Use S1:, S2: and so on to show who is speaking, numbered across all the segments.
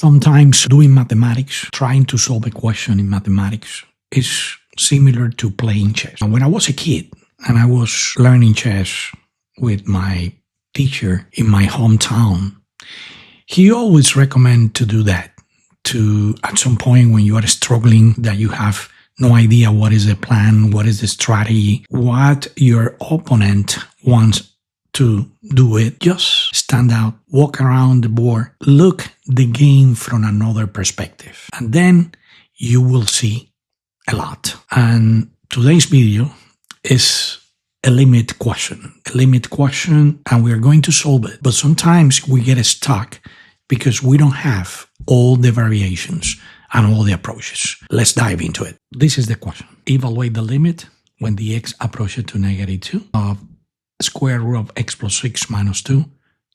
S1: Sometimes doing mathematics, trying to solve a question in mathematics is similar to playing chess. And when I was a kid and I was learning chess with my teacher in my hometown, he always recommended to do that. To at some point when you are struggling, that you have no idea what is the plan, what is the strategy, what your opponent wants to do it, just stand out, walk around the board, look the game from another perspective, and then you will see a lot. And today's video is a limit question, and we are going to solve it. But sometimes we get stuck because we don't have all the variations and all the approaches. Let's dive into it. This is the question. Evaluate the limit when the x approaches to -2 of square root of x plus 6 minus 2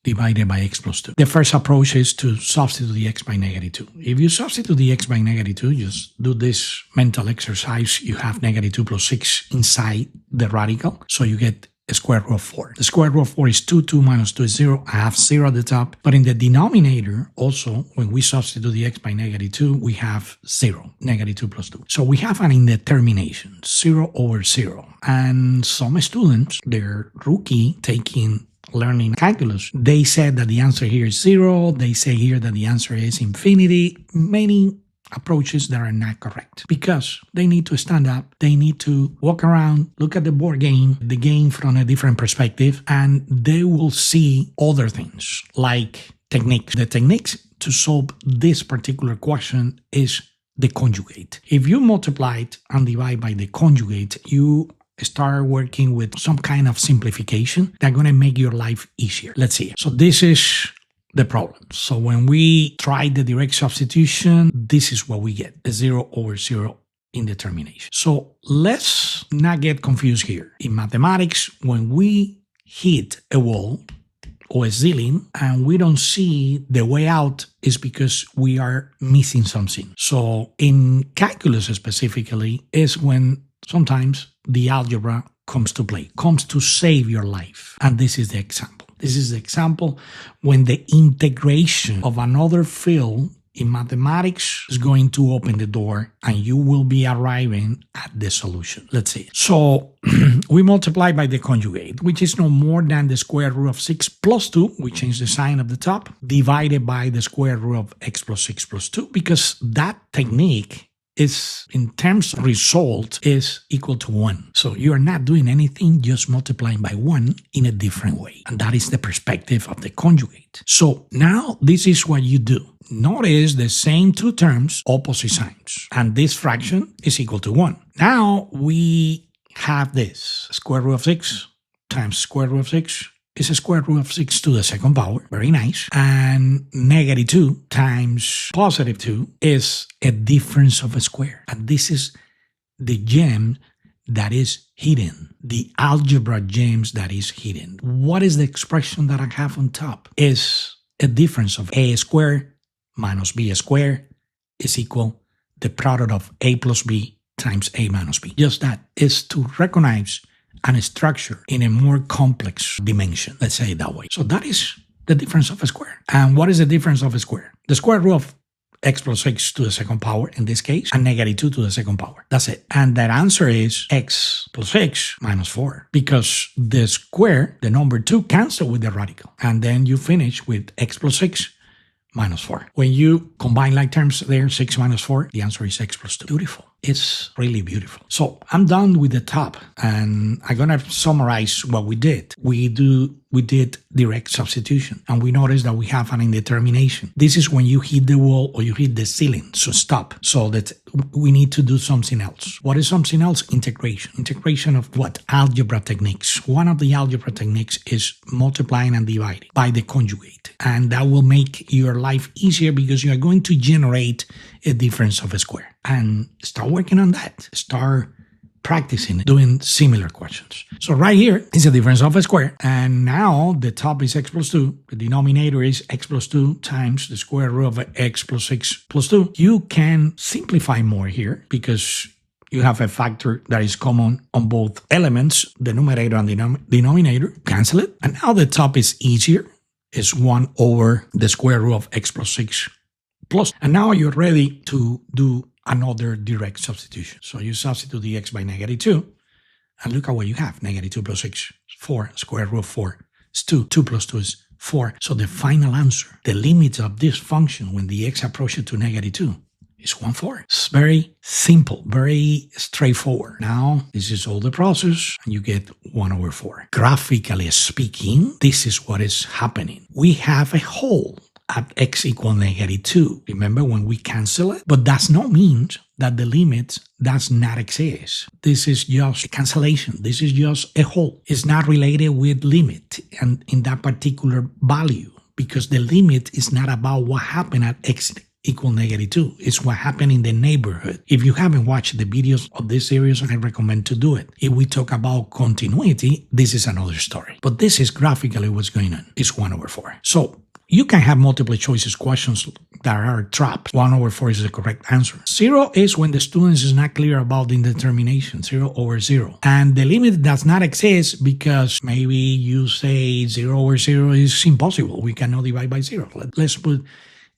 S1: divided by x plus 2. The first approach is to substitute the x by -2. If you substitute the x by -2, just do this mental exercise. You have -2 plus 6 inside the radical, so you get a square root of 4. The square root of 4 is 2, 2 minus 2 is 0. I have 0 at the top. But in the denominator, also, when we substitute the x by -2, we have 0, -2 plus 2. So we have an indetermination, 0 over 0. And some students, they're rookie learning calculus, they said that the answer here is 0. They say here that the answer is infinity. Many approaches that are not correct, because they need to stand up, they need to walk around, look at the board game, the game from a different perspective, and they will see other things like techniques. The techniques to solve this particular question is the conjugate. If you multiply it and divide by the conjugate, you start working with some kind of simplification that's going to make your life easier. Let's see. So this is the problem. So when we try the direct substitution, this is what we get, a 0 over 0 indetermination. So let's not get confused here. In mathematics, when we hit a wall or a ceiling and we don't see the way out, is because we are missing something. So in calculus specifically is when sometimes the algebra comes to play, comes to save your life. And this is the example. This is the example when the integration of another field in mathematics is going to open the door and you will be arriving at the solution. Let's see. So we multiply by the conjugate, which is no more than the square root of 6 plus 2. We change the sign of the top, divided by the square root of x plus 6 plus 2, because that technique is, in terms of result, is equal to 1. So you are not doing anything, just multiplying by 1 in a different way. And that is the perspective of the conjugate. So now this is what you do. Notice the same two terms, opposite signs. And this fraction is equal to 1. Now we have this. Square root of 6 times square root of 6 is a square root of 6 to the second power. Very nice. And -2 times +2 is a difference of a square. And this is the gem that is hidden, the algebra gems that is hidden. What is the expression that I have on top? Is a difference of a squared minus b squared is equal the product of a plus b times a minus b. Just that is to recognize and structure in a more complex dimension, let's say it that way. So that is the difference of a square. And what is the difference of a square? The square root of x plus 6 to the second power in this case, and -2 to the second power. That's it. And that answer is x plus 6 minus 4, because the square, the number 2, cancel with the radical. And then you finish with x plus 6 minus 4. When you combine like terms there, 6 minus 4, the answer is x plus 2. Beautiful. It's really beautiful. So I'm done with the top, and I'm going to summarize what we did. We did direct substitution, and we noticed that we have an indetermination. This is when you hit the wall or you hit the ceiling, so stop. So that we need to do something else. What is something else? Integration. Integration of what? Algebra techniques. One of the algebra techniques is multiplying and dividing by the conjugate. And that will make your life easier because you are going to generate a difference of a square. And start working on that. Start practicing doing similar questions. So right here is a difference of a square. And now the top is x plus 2. The denominator is x plus 2 times the square root of x plus 6 plus 2. You can simplify more here because you have a factor that is common on both elements, the numerator and the denominator. Cancel it. And now the top is easier. It's 1 over the square root of x plus 6 plus. And now you're ready to do another direct substitution. So you substitute the x by -2, and look at what you have. -2 plus x, 4, square root of 4 is 2. 2 plus 2 is 4. So the final answer, the limit of this function when the x approaches to -2, is 1/4. It's very simple, very straightforward. Now, this is all the process, and you get 1/4. Graphically speaking, this is what is happening. We have a hole at x equal -2. Remember when we cancel it? But does not mean that the limit does not exist. This is just a cancellation. This is just a hole. It's not related with limit and in that particular value, because the limit is not about what happened at x equal -2. It's what happened in the neighborhood. If you haven't watched the videos of this series, I recommend to do it. If we talk about continuity, this is another story. But this is graphically what's going on. It's 1/4. So you can have multiple choices questions that are trapped. 1/4 is the correct answer. 0 is when the student is not clear about the indetermination, 0/0. And the limit does not exist because maybe you say 0/0 is impossible. We cannot divide by 0. Let's put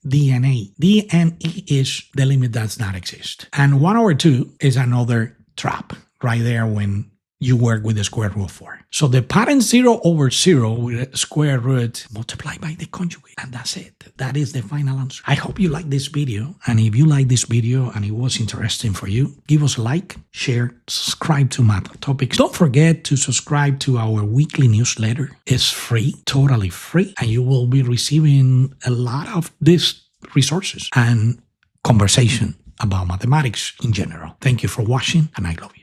S1: DNA. DNA is the limit does not exist. And 1/2 is another trap right there when you work with the square root of 4. So the pattern 0/0 with a square root multiplied by the conjugate. And that's it. That is the final answer. I hope you like this video. And if you like this video and it was interesting for you, give us a like, share, subscribe to Math Topics. Don't forget to subscribe to our weekly newsletter. It's free, totally free. And you will be receiving a lot of these resources and conversation about mathematics in general. Thank you for watching, and I love you.